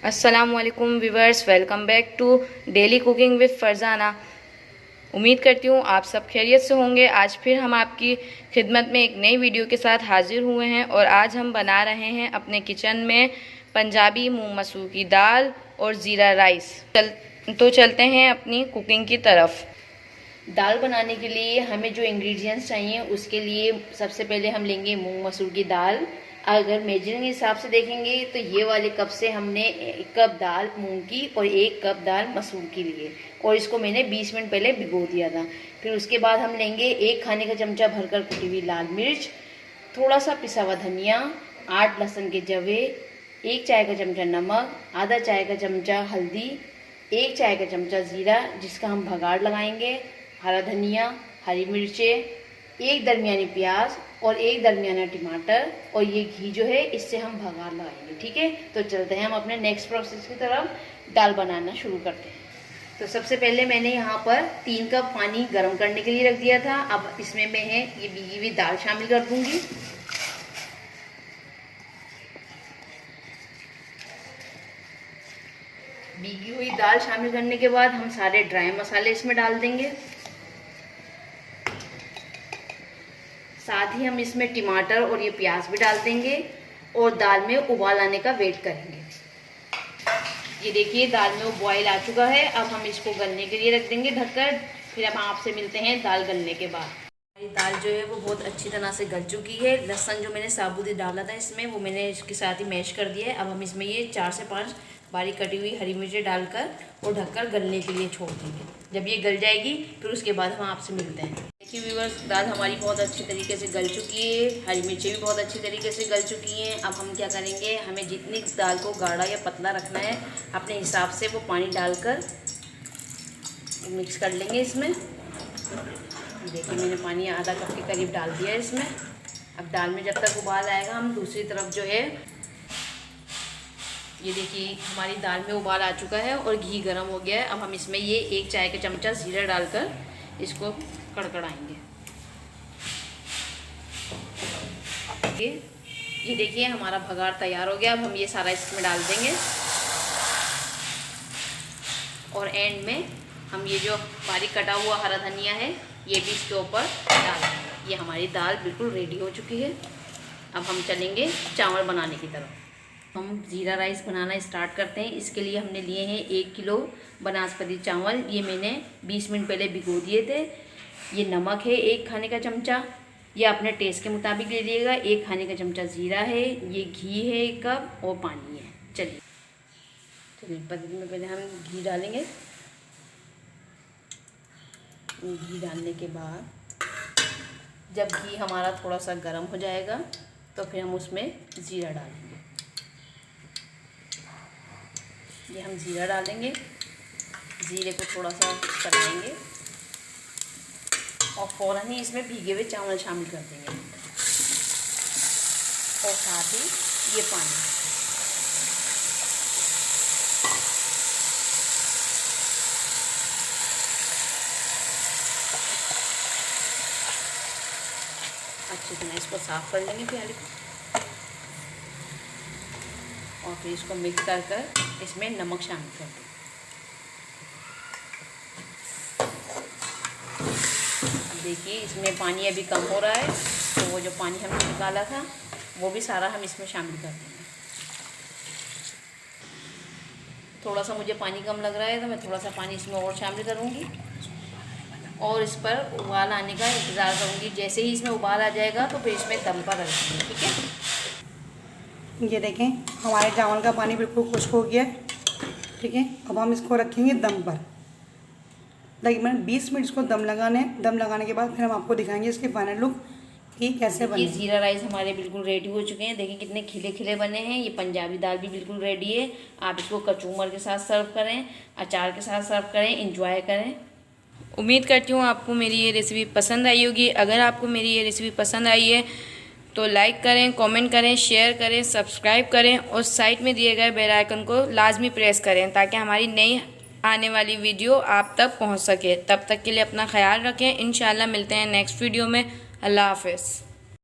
अस्सलामुअलैकुम viewers, welcome back to daily cooking with Farzana. उम्मीद करती हूँ आप सब खैरियत से होंगे। आज फिर हम आपकी खिदमत में एक नई वीडियो के साथ हाजिर हुए हैं और आज हम बना रहे हैं अपने किचन में पंजाबी मूंग मसूर की दाल और ज़ीरा राइस। चलते हैं अपनी कुकिंग की तरफ। दाल बनाने के लिए हमें जो इंग्रेडिएंट्स चाहिए उसके लिए सबसे पहले हम लेंगे मूंग मसूर की दाल। अगर मेजरिंग हिसाब से देखेंगे तो ये वाले कप से हमने 1 कप दाल मूंग की और 1 कप दाल मसूर की लिए और इसको मैंने 20 मिनट पहले भिगो दिया था। फिर उसके बाद हम लेंगे 1 खाने का चमचा भरकर कुटी हुई लाल मिर्च, थोड़ा सा पिसा हुआ धनिया, 8 लहसुन के जवे, 1 चाय का चमचा नमक, आधा चाय का चमचा हल्दी, 1 चाय का चमचा ज़ीरा जिसका हम भगाड़ लगाएंगे, हरा धनिया, हरी मिर्चें, 1 दरमियानी प्याज और 1 दरमियाना टमाटर और ये घी जो है इससे हम भगाड़ लगाएंगे। ठीक है, तो चलते हैं हम अपने नेक्स्ट प्रोसेस की तरफ। दाल बनाना शुरू करते हैं। तो सबसे पहले मैंने यहाँ पर 3 कप पानी गर्म करने के लिए रख दिया था। अब इसमें मैं ये भीगी हुई दाल शामिल कर दूंगी। भीगी हुई दाल शामिल करने के बाद हम सारे ड्राई मसाले इसमें डाल देंगे। साथ ही हम इसमें टमाटर और ये प्याज भी डाल देंगे और दाल में उबाल आने का वेट करेंगे। ये देखिए दाल में बॉयल आ चुका है। अब हम इसको गलने के लिए रख देंगे ढककर। फिर हम आपसे मिलते हैं दाल गलने के बाद। हमारी दाल जो है वो बहुत अच्छी तरह से गल चुकी है। लहसुन जो मैंने साबुत डाला था इसमें वो मैंने इसके साथ ही मैश कर दिया है। अब हम इसमें ये 4 से 5 बारीक कटी हुई हरी मिर्चें डालकर और ढककर गलने के लिए छोड़ देंगे। जब ये गल जाएगी फिर उसके बाद हम आपसे मिलते हैं। देखिए व्यूअर्स, दाल हमारी बहुत अच्छी तरीके से गल चुकी है। हरी मिर्चें भी बहुत अच्छी तरीके से गल चुकी हैं। अब हम क्या करेंगे, हमें जितनी दाल को गाढ़ा या पतला रखना है अपने हिसाब से वो पानी डालकर मिक्स कर लेंगे इसमें। देखिए मैंने पानी आधा कप के करीब डाल दिया है इसमें। अब दाल में जब तक उबाल आएगा हम दूसरी तरफ जो है ये देखिए हमारी दाल में उबाल आ चुका है और घी गर्म हो गया है। अब हम इसमें ये 1 चाय का चमचा ज़ीरा डालकर इसको कड़कड़ाएंगे। ये देखिए हमारा भगाड़ तैयार हो गया। अब हम ये सारा इसमें डाल देंगे और एंड में हम ये जो बारीक कटा हुआ हरा धनिया है ये भी इसके ऊपर डाल देंगे। ये हमारी दाल बिल्कुल रेडी हो चुकी है। अब हम चलेंगे चावल बनाने की तरफ। हम ज़ीरा राइस बनाना स्टार्ट करते हैं। इसके लिए हमने लिए हैं 1 किलो बनास्पति चावल। ये मैंने 20 मिनट पहले भिगो दिए थे। ये नमक है 1 खाने का चमचा, ये अपने टेस्ट के मुताबिक ले लीजिएगा। 1 खाने का चमचा ज़ीरा है, ये घी है 1 कप और पानी है। चलिए पद्धति में पहले हम घी डालेंगे। घी डालने के बाद जब घी हमारा थोड़ा सा गर्म हो जाएगा तो फिर हम उसमें ज़ीरा डालेंगे। ये हम ज़ीरा डालेंगे, ज़ीरे को थोड़ा सा चलाएंगे और फ़ौरन ही इसमें भीगे हुए चावल शामिल कर देंगे और साथ ही ये पानी। अच्छी तरह इसको साफ़ कर लेंगे पहले और फिर इसको मिक्स कर इसमें नमक शामिल कर दें। देखिए इसमें पानी अभी कम हो रहा है तो वो जो पानी हमने निकाला था वो भी सारा हम इसमें शामिल कर देंगे। थोड़ा सा मुझे पानी कम लग रहा है तो मैं थोड़ा सा पानी इसमें और शामिल करूँगी और इस पर उबाल आने का इंतज़ार करूँगी। जैसे ही इसमें उबाल आ जाएगा तो फिर इसमें दम पर रख देंगे। ठीक है, ये देखें हमारे चावल का पानी बिल्कुल खुश्क हो गया है। ठीक है, अब हम इसको रखेंगे दम पर। तकरीबन 20 मिनट इसको दम लगाने के बाद फिर हम आपको दिखाएंगे इसके फाइनल लुक कि कैसे बने। ये ज़ीरा राइस हमारे बिल्कुल रेडी हो चुके हैं। देखिए कितने खिले खिले बने हैं। ये पंजाबी दाल भी बिल्कुल रेडी है। आप इसको कचूमर के साथ सर्व करें, अचार के साथ सर्व करें, इंजॉय करें। उम्मीद करती हूँ आपको मेरी ये रेसिपी पसंद आई होगी। अगर आपको मेरी ये रेसिपी पसंद आई है तो लाइक करें, कमेंट करें, शेयर करें, सब्सक्राइब करें और साइड में दिए गए बेल आइकन को लाजमी प्रेस करें ताकि हमारी नई आने वाली वीडियो आप तक पहुंच सके। तब तक के लिए अपना ख्याल रखें। इंशाल्लाह मिलते हैं नेक्स्ट वीडियो में। अल्लाह हाफ़िज़।